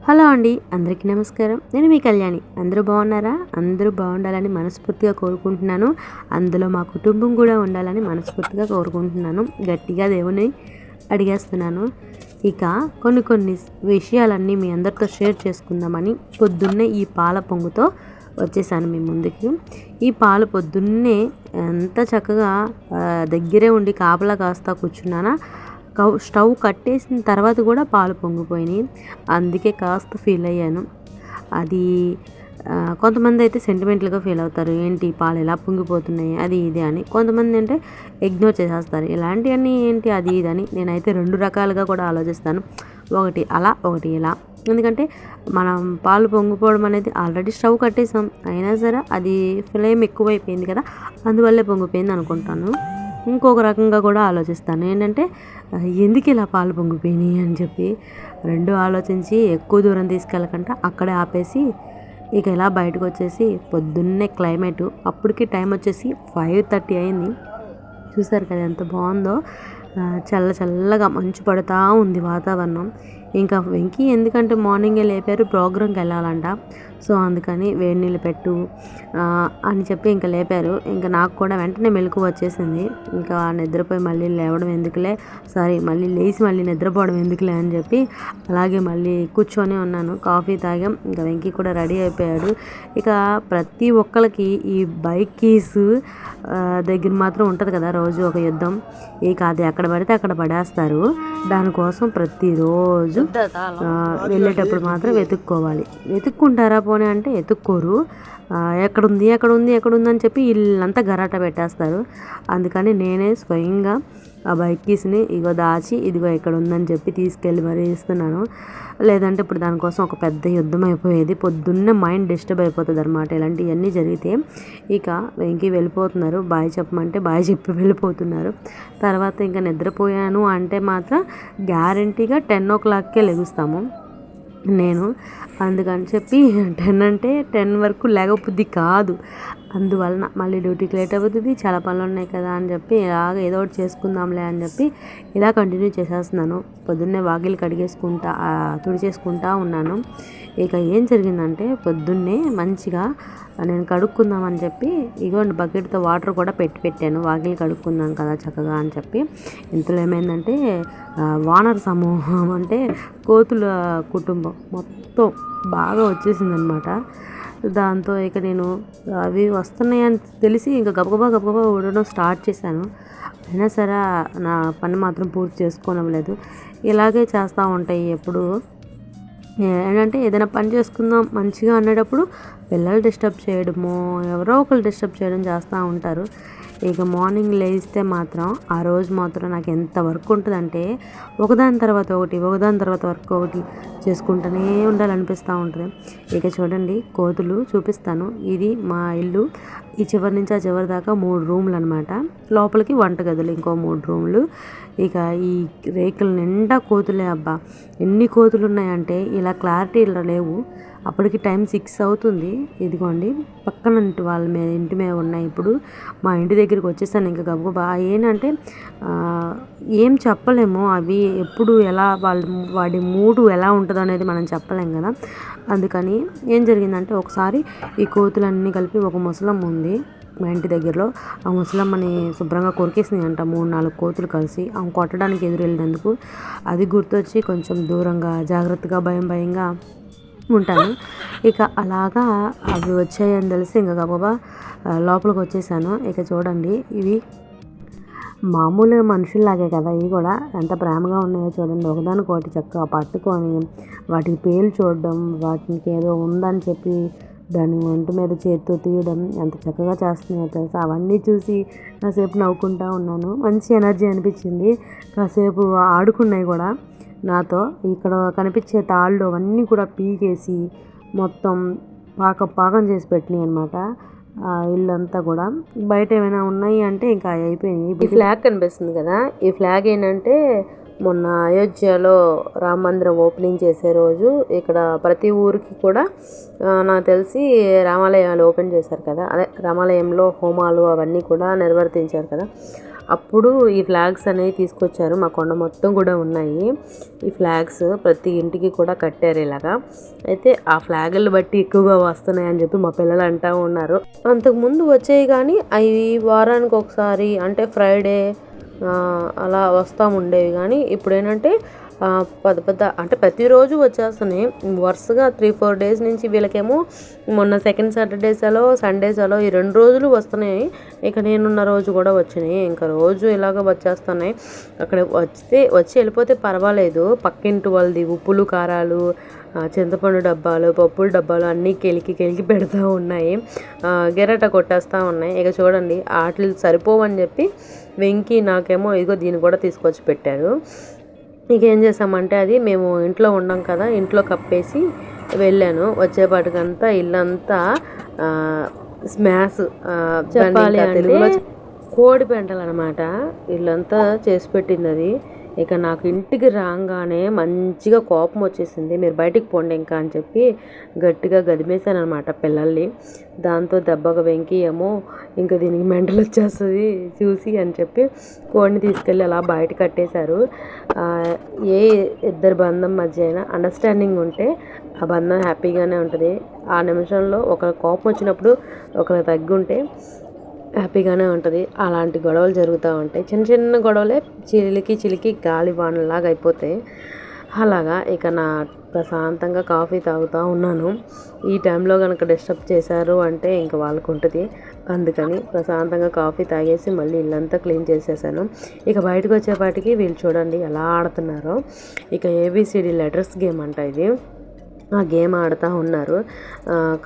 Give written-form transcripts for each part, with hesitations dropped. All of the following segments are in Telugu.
హలో అండి, అందరికీ నమస్కారం. నేను మీ కళ్యాణి. అందరూ బాగున్నారా? అందరూ బాగుండాలని మనస్ఫూర్తిగా కోరుకుంటున్నాను. అందులో మా కుటుంబం కూడా ఉండాలని మనస్ఫూర్తిగా కోరుకుంటున్నాను. గట్టిగా దేవుని అడిగేస్తున్నాను. ఇక కొన్ని విషయాలన్నీ మీ అందరితో షేర్ చేసుకుందామని పొద్దున్నే ఈ పాల పొంగుతో వచ్చేసాను మీ ముందుకి. ఈ పాలు పొద్దున్నే ఎంత చక్కగా దగ్గరే ఉండి కాపలా కాస్తా కూర్చున్నానా, స్టవ్ కట్టేసిన తర్వాత కూడా పాలు పొంగిపోయినాయి. అందుకే కాస్త ఫీల్ అయ్యాను. అది కొంతమంది అయితే సెంటిమెంటల్గా ఫీల్ అవుతారు, ఏంటి పాలు ఎలా పొంగిపోతున్నాయి అది ఇది అని. కొంతమంది అంటే ఇగ్నోర్ చేసేస్తారు, ఇలాంటివన్నీ ఏంటి అది ఇది అని. నేనైతే రెండు రకాలుగా కూడా ఆలోచిస్తాను, ఒకటి అలా ఒకటి ఇలా. ఎందుకంటే మనం పాలు పొంగిపోవడం అనేది ఆల్రెడీ స్టవ్ కట్టేసాం, అయినా సరే అది ఫ్లేమ్ ఎక్కువైపోయింది కదా, అందువల్లే పొంగిపోయింది అనుకుంటాను. ఇంకొక రకంగా కూడా ఆలోచిస్తాను, ఏంటంటే ఎందుకు ఇలా పాలు పొంగిపోయినాయి అని చెప్పి. రెండు ఆలోచించి ఎక్కువ దూరం తీసుకెళ్ళకుండా అక్కడే ఆపేసి ఇక ఇలా బయటకు వచ్చేసి పొద్దున్నే క్లైమేటు అప్పటికి టైం వచ్చేసి 5:30 అయింది. చూసారు కదా ఎంత బాగుందో, చల్లగా మంచు పడుతూ ఉంది వాతావరణం. ఇంకా వెంకీ ఎందుకంటే మార్నింగే లేపారు, ప్రోగ్రాంకి వెళ్ళాలంట. సో అందుకని వేడి నీళ్ళు పెట్టు అని చెప్పి ఇంకా లేపారు. ఇంకా నాకు కూడా వెంటనే మెలకువ వచ్చేసింది. ఇంకా నిద్రపోయి మళ్ళీ లేవడం ఎందుకులే, మళ్ళీ లేచి మళ్ళీ నిద్రపోవడం ఎందుకులే అని చెప్పి అలాగే మళ్ళీ కూర్చొని ఉన్నాను. కాఫీ తాగాం. ఇంకా వెంకీ కూడా రెడీ అయిపోయాడు. ఇక ప్రతి ఒక్కరికి ఈ బైక్ కీస్ దగ్గర మాత్రం ఉంటుంది కదా రోజు ఒక యుద్ధం. ఇక అది ఎక్కడ పడితే అక్కడ పడేస్తారు. దానికోసం ప్రతిరోజు వెళ్ళేటప్పుడు మాత్రం వెతుక్కుంటారా పోనీ అంటే ఎతుక్కోరు. ఎక్కడుంది అని చెప్పి ఇల్లంతా గరాట పెట్టేస్తారు. అందుకని నేనే స్వయంగా ఆ బైక్ కీస్ని దాచి ఇదిగో ఇక్కడ ఉందని చెప్పి తీసుకెళ్ళి మరీ ఇస్తున్నాను. లేదంటే ఇప్పుడు దానికోసం ఒక పెద్ద యుద్ధం అయిపోయేది. పొద్దున్నే మైండ్ డిస్టర్బ్ అయిపోతుంది అనమాట ఇలాంటివన్నీ జరిగితే. ఇక వెంకీ వెళ్ళిపోతున్నారు, బాయ్ చెప్పమంటే బాయ్ చెప్పి వెళ్ళిపోతున్నారు. తర్వాత ఇంకా నిద్రపోయాను అంటే మాత్రం గ్యారంటీగా 10 o'clockకే లెగుస్తాము నేను. అందుకని చెప్పి 10 అంటే 10 వరకు లేకపోద్ది కాదు. అందువలన మళ్ళీ డ్యూటీకి లేట్ అవుతుంది, చాలా పనులు ఉన్నాయి కదా అని చెప్పి ఇలాగ ఏదో ఒకటి చేసుకుందాంలే అని చెప్పి ఇలా కంటిన్యూ చేసేస్తున్నాను. పొద్దున్నే వాకిలి తుడిచేసుకుంటా ఉన్నాను. ఇక ఏం జరిగిందంటే పొద్దున్నే మంచిగా నేను కడుక్కుందామని చెప్పి ఇగోండి బకెట్తో వాటర్ కూడా పెట్టాను, వాకిలి కడుక్కుందాం కదా చక్కగా అని చెప్పి. ఇంతలో ఏమైందంటే వానర సమూహం అంటే కోతుల కుటుంబం మొత్తం బాగా వచ్చేసిందనమాట. దాంతో ఇక నేను అవి వస్తున్నాయని తెలిసి ఇంకా గబగబా ఊడడం స్టార్ట్ చేశాను. అయినా సరే నా పని మాత్రం పూర్తి చేసుకోనవ్వలేదు. ఇలాగే చేస్తూ ఉంటాయి ఎప్పుడు. ఏంటంటే ఏదైనా పని చేసుకుందాం మంచిగా అనేటప్పుడు పిల్లలు డిస్టర్బ్ చేయడము, ఎవరో ఒకరు డిస్టర్బ్ చేయడం చేస్తూ ఉంటారు. ఇక మార్నింగ్ లేస్తే మాత్రం ఆ రోజు మాత్రం నాకు ఎంత వర్క్ ఉంటుందంటే ఒకదాని తర్వాత ఒకటి చేసుకుంటూనే ఉండాలనిపిస్తూ ఉంటుంది. ఇక చూడండి కోతులు చూపిస్తాను. ఇది మా ఇల్లు, ఈ చివరి నుంచి ఆ చివరి దాకా 3 రూమ్లు అనమాట. లోపలికి వంటగదులు ఇంకో 3 రూమ్లు. ఇక ఈ రేకుల నిండా కోతులే అబ్బా. ఎన్ని కోతులు ఉన్నాయంటే ఇలా క్లారిటీ లేవు. అప్పటికి టైం 6 అవుతుంది. ఇదిగోండి పక్కన ఇంటి మీద ఉన్నాయి. ఇప్పుడు మా ఇంటి దగ్గరికి వచ్చేసాను ఇంకా గబగబా. ఏంటంటే ఏం చెప్పలేము, అవి ఎప్పుడు ఎలా వాడి మూడు ఎలా ఉంటుందో అనేది మనం చెప్పలేం కదా. అందుకని ఏం జరిగిందంటే ఒకసారి ఈ కోతులన్నీ కలిపి ఒక ముసలమ్మ ఉంది మా ఇంటి దగ్గరలో, ఆ ముసలమ్మని శుభ్రంగా కొరికేసినాయి అంట 3-4 కోతులు కలిసి. ఆమె కొట్టడానికి ఎదురు వెళ్ళినందుకు అది గుర్తొచ్చి కొంచెం దూరంగా జాగ్రత్తగా భయంగా ఉంటాను. ఇక అలాగా అవి వచ్చాయని తెలిసి ఇంకా గబగబా లోపలికి వచ్చేసాను. ఇక చూడండి ఇవి మామూలు మనుషుల్లాగే కదా, ఇవి కూడా ఎంత ప్రేమగా ఉన్నాయో చూడండి. ఒకదానికొకటి చక్కగా పట్టుకొని వాటికి పేలు చూడడం, వాటికి ఏదో ఉందని చెప్పి దాని ఒంటి మీద చేత్తో తీయడం ఎంత చక్కగా చేస్తున్నాయో తెలుసా. అవన్నీ చూసి కాసేపు నవ్వుకుంటూ ఉన్నాను. మంచి ఎనర్జీ అనిపించింది. కాసేపు ఆడుకున్నాయి కూడా నాతో. ఇక్కడ కనిపించే తాళ్ళు అవన్నీ కూడా పీకేసి మొత్తం పాకం చేసి పెట్టినాయి అనమాట. ఇల్లంతా కూడా. బయట ఏమైనా ఉన్నాయి అంటే ఇంకా అయిపోయినాయి. ఈ ఫ్లాగ్ కనిపిస్తుంది కదా, ఈ ఫ్లాగ్ ఏంటంటే మొన్న అయోధ్యలో రామ మందిరం ఓపెనింగ్ చేసే రోజు ఇక్కడ ప్రతి ఊరికి కూడా నాకు తెలిసి రామాలయాలు ఓపెన్ చేశారు కదా, అదే రామాలయంలో హోమాలు అవన్నీ కూడా నిర్వర్తించారు కదా. అప్పుడు ఈ ఫ్లాగ్స్ అనేవి తీసుకొచ్చారు. మా కొండ మొత్తం కూడా ఉన్నాయి ఈ ఫ్లాగ్స్, ప్రతి ఇంటికి కూడా కట్టారు ఇలాగా. అయితే ఆ ఫ్లాగులు బట్టి ఎక్కువగా వస్తున్నాయి అని చెప్పి మా పిల్లలు అంటూ ఉన్నారు. అంతకుముందు వచ్చాయి కానీ అవి వారానికి ఒకసారి అంటే ఫ్రైడే అలా వస్తూ ఉండేవి. కానీ ఇప్పుడు ఏంటంటే పెద్ద అంటే ప్రతిరోజు వచ్చేస్తున్నాయి వరుసగా 3-4 డేస్ నుంచి. వీళ్ళకేమో మొన్న సెకండ్ సాటర్డే సెలవు, సండే సెలవు, ఈ 2 రోజులు వస్తున్నాయి. ఇక నేనున్న రోజు కూడా వచ్చినాయి. ఇంకా రోజు ఇలాగ వచ్చేస్తున్నాయి. అక్కడ వచ్చి వెళ్ళిపోతే పర్వాలేదు. పక్కింటి వాళ్ళది ఉప్పులు కారాలు, చింతపండు డబ్బాలు, పప్పుల డబ్బాలు అన్నీ కెలికి పెడతా ఉన్నాయి. గెరట కొట్టేస్తూ ఉన్నాయి. ఇక చూడండి వాటికి సరిపోవని చెప్పి వెంకీ నాకేమో ఇదిగో దీన్ని కూడా తీసుకొచ్చి పెట్టారు. ఇక ఏం చేసామంటే అది మేము ఇంట్లో ఉన్నాం కదా, ఇంట్లో కప్పేసి వెళ్ళాను. వచ్చేపాటికంతా ఇల్లంతా స్మాష్ చెప్పాలి అంటే కోడి పెంటలు అనమాట. ఇల్లంతా చేసి పెట్టింది అది. ఇక నాకు ఇంటికి రాగానే మంచిగా కోపం వచ్చేసింది. మీరు బయటికి పోండి ఇంకా అని చెప్పి గట్టిగా గదిమేశాను అనమాట పిల్లల్ని. దాంతో దెబ్బగా వెంకీ ఏమో ఇంకా దీనికి మెంటలు వచ్చేస్తుంది చూసి అని చెప్పి కోడిని తీసుకెళ్ళి అలా బయట కట్టేశారు. ఏ ఇద్దరు బంధం మధ్య అయినా అండర్స్టాండింగ్ ఉంటే ఆ బంధం హ్యాపీగానే ఉంటుంది. ఆ నిమిషంలో ఒకరి కోపం వచ్చినప్పుడు ఒకరు తగ్గుంటే హ్యాపీగానే ఉంటుంది. అలాంటి గొడవలు జరుగుతూ ఉంటాయి. చిన్న చిన్న గొడవలే చిలికి గాలివానలాగా అయిపోతాయి. అలాగా ఇక నా ప్రశాంతంగా కాఫీ తాగుతూ ఉన్నాను. ఈ టైంలో కనుక డిస్టర్బ్ చేశారు అంటే ఇంక వాళ్ళకు ఉంటుంది. అందుకని ప్రశాంతంగా కాఫీ తాగేసి మళ్ళీ ఇల్లంతా క్లీన్ చేసేసాను. ఇక బయటకు వచ్చేపాటికి వీళ్ళు చూడండి ఎలా ఆడుతున్నారో. ఇక ABCD లెటర్స్ గేమ్ అంట ఇది. ఆ గేమ్ ఆడుతూ ఉన్నారు.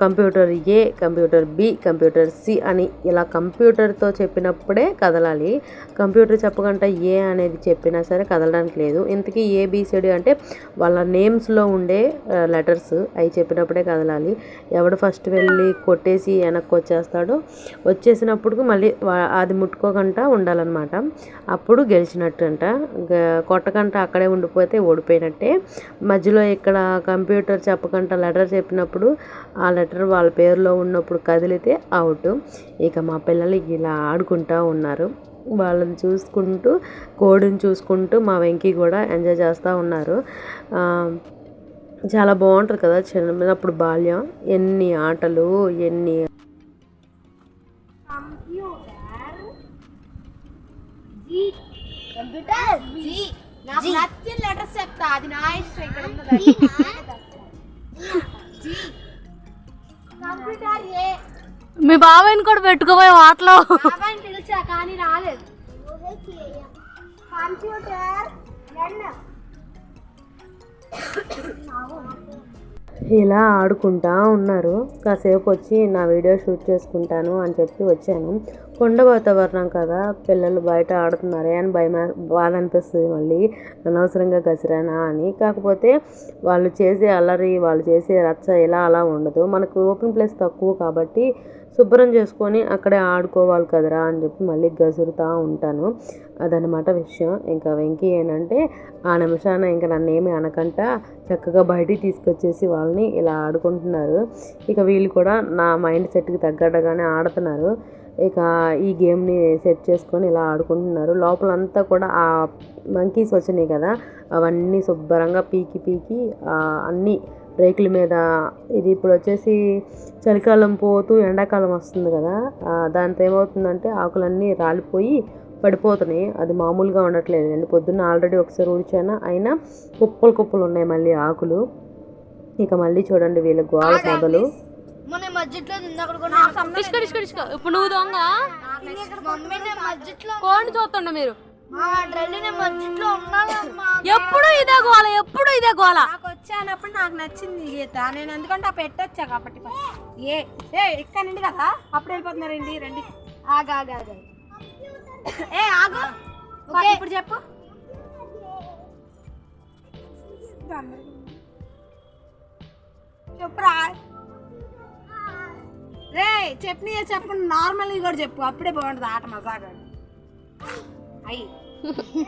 Computer A, computer B, computer C అని ఇలా కంప్యూటర్తో చెప్పినప్పుడే కదలాలి. కంప్యూటర్ చెప్పకుండా ఏ అనేది చెప్పినా సరే కదలడానికి లేదు. ఇంతకీ ABCD అంటే వాళ్ళ నేమ్స్లో ఉండే లెటర్స్ అవి చెప్పినప్పుడే కదలాలి. ఎవడు ఫస్ట్ వెళ్ళి కొట్టేసి వెనక్కి వచ్చేసినప్పుడు మళ్ళీ అది ముట్టుకోకుండా ఉండాలన్నమాట. అప్పుడు గెలిచినట్టు అంట. కొట్టకుండా అక్కడే ఉండిపోతే ఓడిపోయినట్టే. మధ్యలో ఇక్కడ కంప్యూటర్ చెప్పకుండా లెటర్ చెప్పినప్పుడు ఆ లెటర్ వాళ్ళ పేరులో ఉన్నప్పుడు కదిలితే అవుట్. ఇక మా పిల్లలు ఇలా ఆడుకుంటూ ఉన్నారు. వాళ్ళని చూసుకుంటూ కోడిని చూసుకుంటూ మా వెంకీ కూడా ఎంజాయ్ చేస్తూ ఉన్నారు. చాలా బాగుంటుంది కదా చిన్నప్పుడు బాల్యం. ఎన్ని ఆటలు, ఎన్ని మీ బాబాయ్ని కూడా పెట్టుకోపోయి వాటిలో పిలిచా కానీ రాలేదు. కంప్యూటర్ ఇలా ఆడుకుంటా ఉన్నారు. కాసేపు వచ్చి నా వీడియో షూట్ చేసుకుంటాను అని చెప్పి వచ్చాను. కొండ వాతావరణం కదా, పిల్లలు బయట ఆడుతున్నారే అని బాధ అనిపిస్తుంది. మళ్ళీ అనవసరంగా గసిరానా అని. కాకపోతే వాళ్ళు చేసే అల్లరి, వాళ్ళు చేసే రచ్చ ఇలా అలా ఉండదు. మనకు ఓపెన్ ప్లేస్ తక్కువ కాబట్టి శుభ్రం చేసుకొని అక్కడే ఆడుకోవాలి కదరా అని చెప్పి మళ్ళీ గసురుతూ ఉంటాను. అదనమాట విషయం. ఇంకా వెంకీ ఏంటంటే ఆ నిమిషాన ఇంకా నన్ను ఏమి అనకంట చక్కగా బయటికి తీసుకొచ్చేసి వాళ్ళని ఇలా ఆడుకుంటున్నారు. ఇక వీళ్ళు కూడా నా మైండ్ సెట్కి తగ్గట్టుగానే ఆడుతున్నారు. ఇక ఈ గేమ్ని సెట్ చేసుకొని ఇలా ఆడుకుంటున్నారు. లోపలంతా కూడా ఆ మంకీస్ వచ్చినాయి కదా, అవన్నీ శుభ్రంగా పీకి అన్నీ రేకుల మీద. ఇది ఇప్పుడు వచ్చేసి చలికాలం పోతూ ఎండాకాలం వస్తుంది కదా, దాంతో ఏమవుతుందంటే ఆకులన్నీ రాలిపోయి పడిపోతున్నాయి. అది మామూలుగా ఉండట్లేదు అండి. పొద్దున్న ఆల్రెడీ ఒకసారి ఊడ్చాను, అయినా కుప్పలు ఉన్నాయి మళ్ళీ ఆకులు. ఇక మళ్ళీ చూడండి వీళ్ళ గోల మొదలు. ఇప్పుడు నువ్వు దొంగ కోడిని చూస్తుండ మీరు. ఎప్పుడు ఇదే గోల వచ్చానప్పుడు నాకు నచ్చింది గీత. నేను ఎందుకంటే ఆ పెట్టొచ్చా కాబట్టి ఇక్కడ నుండి కదా అప్పుడు వెళ్ళిపోతున్నారండి. రండి ఆగా ఆగు. ఇప్పుడు చెప్పు. చెప్పురా రే. చెప్పు నార్మల్ కూడా చెప్పు, అప్పుడే బాగుంటుంది ఆట మజాగా. అయ్యి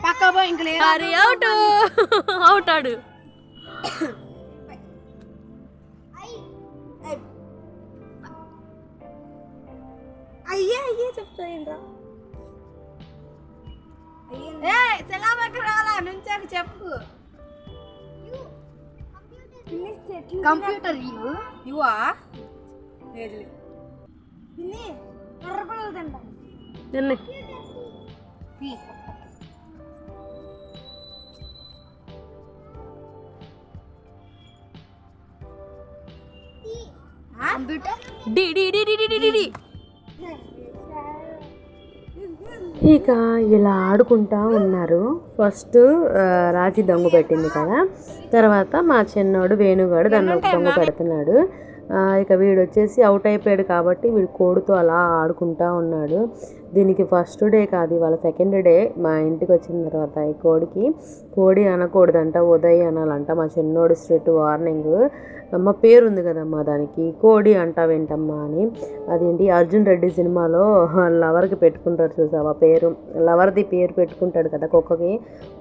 పక్క పోయి ఇంక లేదు. అవుతాడు. అయ్యే చెప్తా ఏంట్రా. సిలబస్ రాలా నుంచాక చెప్పు. కంప్యూటర్ ఇవా నిన్నే D D D D D D D. ఇక ఇలా ఆడుకుంటా ఉన్నారు. ఫస్ట్ రాజీ దొంగ పెట్టింది కదా, తర్వాత మా చిన్నోడు వేణుగాడు దాన్ని దొంగ పెడుతున్నాడు. ఇక వీడు వచ్చేసి అవుట్ అయిపోయాడు కాబట్టి వీడు కోడితో అలా ఆడుకుంటా ఉన్నాడు. దీనికి ఫస్ట్ డే కాదు, ఇవాళ సెకండ్ డే. మా ఇంటికి వచ్చిన తర్వాత ఈ కోడి అనకూడదంట, ఉదయ్ అనాలంట. మా చిన్నోడు స్ట్రిక్ట్ వార్నింగ్. అమ్మ పేరు ఉంది కదమ్మా దానికి, కోడి అంటావేంటమ్మా అని. అదేంటి అర్జున్ రెడ్డి సినిమాలో లవర్కి పెట్టుకుంటారు చూసావా పేరు, లవర్ది పేరు పెట్టుకుంటాడు కదా కుక్కకి,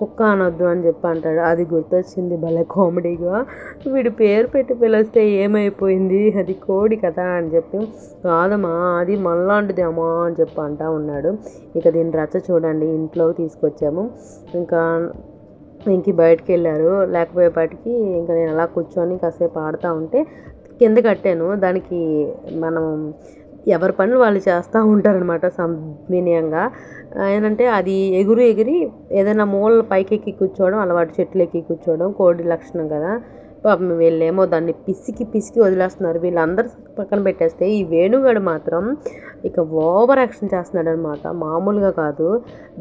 కుక్క అనొద్దు అని చెప్పి అంటాడు. అది గుర్తొచ్చింది భలే కామెడీగా. వీడు పేరు పెట్టి పిలిస్తే ఏమైపోయింది, అది కోడి కదా అని చెప్పి, కాదమ్మా అది మనలాంటిది అమ్మా అని చెప్పి అంటా ఉన్నాడు. ఇక దీని రచ్చ చూడండి. ఇంట్లోకి తీసుకొచ్చాము. ఇంకా ఇంక బయటకు వెళ్ళారు. లేకపోయేపాటికి ఇంకా నేను అలా కూర్చొని కాసేపు ఆడుతూ ఉంటే కింద కట్టాను. దానికి మనం ఎవరి పనులు వాళ్ళు చేస్తూ ఉంటారనమాట సౌజన్యంగా. ఏంటంటే అది ఎగిరి ఏదైనా మూల పైకి ఎక్కి కూర్చోవడం అలవాటు, చెట్లు ఎక్కి కూర్చోవడం కోడి లక్షణం కదా. పాపం వీళ్ళేమో దాన్ని పిసికి వదిలేస్తున్నారు. వీళ్ళందరూ పక్కన పెట్టేస్తే ఈ వేణుగాడు మాత్రం ఇక ఓవర్ యాక్షన్ చేస్తున్నాడు అనమాట, మామూలుగా కాదు.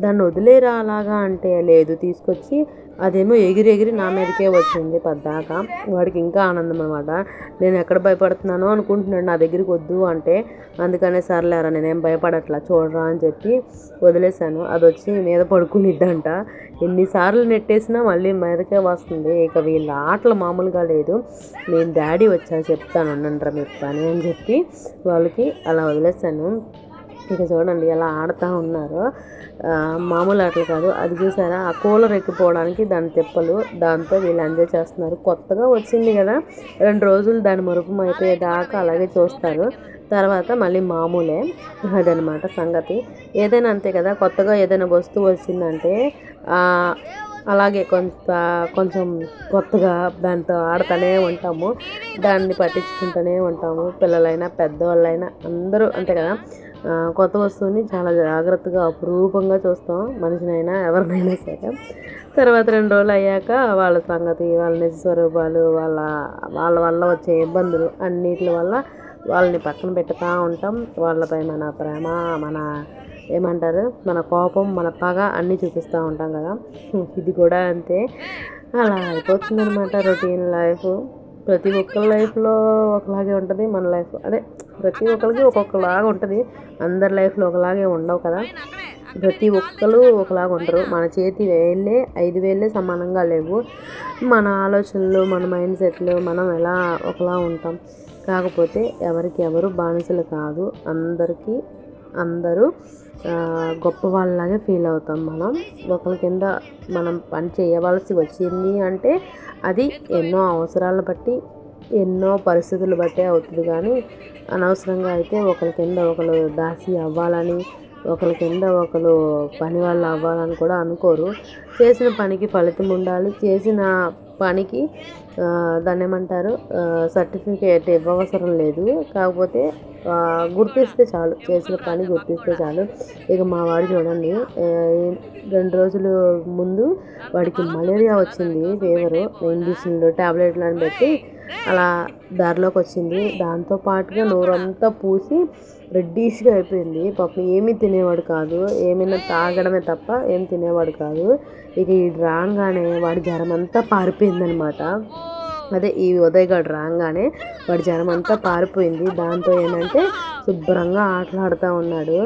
దాన్ని వదిలేరా అలాగా అంటే లేదు, తీసుకొచ్చి అదేమో ఎగిరి నా మీదకే వచ్చింది పద్దాక. వాడికి ఇంకా ఆనందం అనమాట. నేను ఎక్కడ భయపడుతున్నానో అనుకుంటున్నాడు నా దగ్గరికి వద్దు అంటే. అందుకనే సర్లేరా నేనేం భయపడట్లా చూడరా అని చెప్పి వదిలేశాను. అది వచ్చి మీద పడుకునిద్దంట. ఎన్నిసార్లు నెట్టేసినా మళ్ళీ మీదకే వస్తుంది. ఇక వీళ్ళ ఆటలు మామూలుగా లేదు. నేను డాడీ వచ్చా చెప్తాను అన్నంటారా మీరు పని అని చెప్పి వాళ్ళకి అలా వదిలేశాను. ఇక చూడండి ఎలా ఆడుతూ ఉన్నారు. మామూలు ఆటలు కాదు. అది చూసారా ఆ కూలర్ ఎక్కిపోవడానికి దాని తెప్పలు, దాంతో వీళ్ళు ఎంజాయ్ చేస్తున్నారు. కొత్తగా వచ్చింది కదా, 2 రోజులు దాని మరుపు అయిపోయేదాకా అలాగే చూస్తారు. తర్వాత మళ్ళీ మామూలే. అదనమాట సంగతి. ఏదైనా అంతే కదా, కొత్తగా ఏదైనా వస్తువు వచ్చిందంటే అలాగే కొంచెం కొత్తగా దాంతో ఆడుతూనే ఉంటాము, దాన్ని పట్టించుకుంటూనే ఉంటాము. పిల్లలైనా పెద్దవాళ్ళైనా అందరూ అంతే కదా. కొత్త వస్తువుని చాలా జాగ్రత్తగా అపురూపంగా చూస్తాం, మనిషినైనా ఎవరినైనా సరే. తర్వాత 2 రోజులు అయ్యాక వాళ్ళ సంగతి, వాళ్ళ నిజ స్వరూపాలు, వాళ్ళ వల్ల వచ్చే ఇబ్బందులు అన్నిటి వల్ల వాళ్ళని పక్కన పెట్టుతూ ఉంటాం. వాళ్ళపై మన ప్రేమ, మన ఏమంటారు, మన కోపం, మన పగ అన్నీ చూపిస్తూ ఉంటాం కదా. ఇది కూడా అంతే. అలా అయిపోతుంది అనమాట రొటీన్ లైఫ్. ప్రతి ఒక్కరి లైఫ్లో ఒకలాగే ఉంటుంది. మన లైఫ్ అదే, ప్రతి ఒక్కరికి ఒక్కొక్కలాగా ఉంటుంది. అందరి లైఫ్లో ఒకలాగే ఉండవు కదా, ప్రతి ఒక్కరు ఒకలాగా ఉండరు. మన చేతి వేళ్ళే 5 వేళ్ళే సమానంగా లేవు. మన ఆలోచనలు, మన మైండ్ సెట్లు, మనం ఎలా ఒకలా ఉంటాం. కాకపోతే ఎవరికి ఎవరు బానిసలు కాదు. అందరూ గొప్ప వాళ్ళలాగే ఫీల్ అవుతాం. మనం ఒకరి కింద మనం పని చేయవలసి వచ్చింది అంటే అది ఎన్నో అవసరాలను బట్టి, ఎన్నో పరిస్థితులు బట్టే అవుతుంది. కానీ అనవసరంగా అయితే ఒకరి కింద ఒకరు దాసి అవ్వాలని, ఒకరి కింద ఒకరు పని వాళ్ళు అవ్వాలని కూడా అనుకోరు. చేసిన పనికి ఫలితం ఉండాలి. చేసిన పనికి దాన్ని ఏమంటారు, సర్టిఫికేట్ ఇవ్వవసరం లేదు. కాకపోతే గుర్తిస్తే చాలు, చేసిన పని గుర్తిస్తే చాలు. ఇక మా వాడు చూడండి, 2 రోజులు ముందు వాడికి మలేరియా వచ్చింది, ఫీవరు. ఇంజక్షన్లు టాబ్లెట్లు అని పెట్టి అలా దారిలోకి వచ్చింది. దాంతోపాటుగా నోరంతా పూసి రెడ్డిష్గా అయిపోయింది. పాపం ఏమీ తినేవాడు కాదు, ఏమైనా తాగడమే తప్ప ఏం తినేవాడు కాదు. ఇక ఈ రాగానే వాడి జ్వరం అంతా పారిపోయిందనమాట. అదే ఈ ఉదయగాడు రాగానే వాడి జ్వరం అంతా పారిపోయింది. దాంతో ఏంటంటే శుభ్రంగా ఆటలాడుతూ ఉన్నాడు.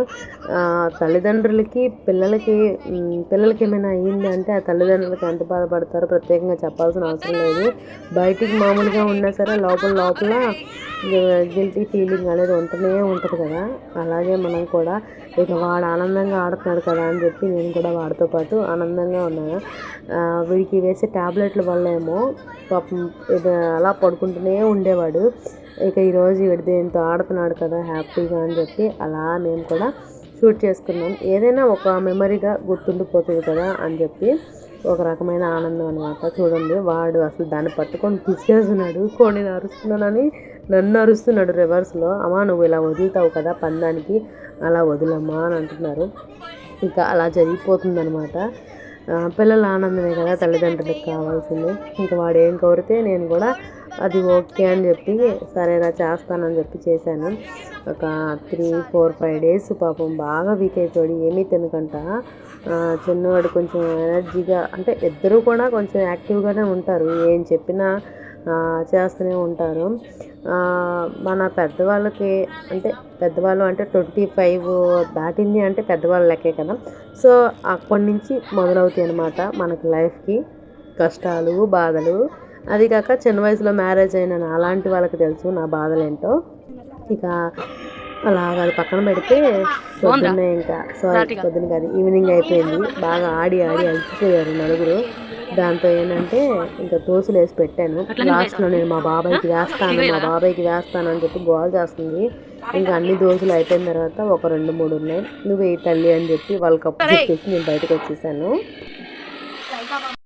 తల్లిదండ్రులకి పిల్లలకి ఏమైనా అయ్యింది అంటే ఆ తల్లిదండ్రులకి ఎంత బాధపడతారో ప్రత్యేకంగా చెప్పాల్సిన అవసరం లేదు. బయటికి మామూలుగా ఉన్నా సరే లోపల గిల్టీ ఫీలింగ్ అనేది ఉంటూనే ఉంటుంది కదా. అలాగే మనం కూడా ఇక వాడు ఆనందంగా ఆడుతున్నాడు కదా అని చెప్పి నేను కూడా వాడితో పాటు ఆనందంగా ఉన్నాను. వీడికి వేసే ట్యాబ్లెట్ల వల్ల ఏమో పాపం ఇది అలా పడుకుంటూనే ఉండేవాడు. ఇక ఈరోజు వీడి దీంతో ఆడుతున్నాడు కదా హ్యాపీగా అని చెప్పి అలా మేము కూడా షూట్ చేసుకున్నాం. ఏదైనా ఒక మెమరీగా గుర్తుండిపోతుంది కదా అని చెప్పి ఒక రకమైన ఆనందం అనమాట. చూడండి వాడు అసలు దాన్ని పట్టుకొని పిసికేస్తున్నాడు. కోడిని అరుస్తున్నానని నన్ను అరుస్తున్నాడు రివర్స్లో. అమ్మా నువ్వు ఇలా వదులుతావు కదా పందానికి, అలా వదులమ్మా అని అంటున్నారు. ఇంకా అలా జరిగిపోతుందనమాట. పిల్లల ఆనందమే కదా తల్లిదండ్రులకు కావాల్సింది. ఇంకా వాడు ఏం కోరితే నేను కూడా అది ఓకే అని చెప్పి సరేనా చేస్తానని చెప్పి చేశాను. ఒక 3-4-5 డేస్ పాపం బాగా వీక్ అయిపోయాడు, ఏమీ తినకంట. చిన్నవాడు కొంచెం ఎనర్జీగా, అంటే ఇద్దరు కూడా కొంచెం యాక్టివ్గానే ఉంటారు, ఏం చెప్పినా చేస్తూనే ఉంటారు. మన పెద్దవాళ్ళకి అంటే పెద్దవాళ్ళు అంటే 25 దాటింది అంటే పెద్దవాళ్ళ లెక్కే కదా. సో అప్పటి నుంచి మొదలవుతాయి అన్నమాట మనకి లైఫ్కి కష్టాలు బాధలు. అది కాక చిన్న వయసులో మ్యారేజ్ అయిన అలాంటి వాళ్ళకి తెలుసు నా బాధలు ఏంటో. ఇక అలాగ అది పక్కన పెడితే పొద్దున్నే ఇంకా పొద్దున్న కాదు ఈవినింగ్ అయిపోయింది. బాగా ఆడి అలసిపోయారు నలుగురు. దాంతో ఏంటంటే ఇంకా దోశలు వేసి పెట్టాను. లాస్ట్లో నేను మా బాబాయ్కి వేస్తాను అని చెప్పి గోల్ చేస్తుంది. ఇంకా అన్ని దోశలు అయిపోయిన తర్వాత ఒక 2-3 ఉన్నాయి, నువ్వు వేయి తల్లి అని చెప్పి వాళ్ళ కప్పు చెప్పేసి నేను బయటకు వచ్చేసాను.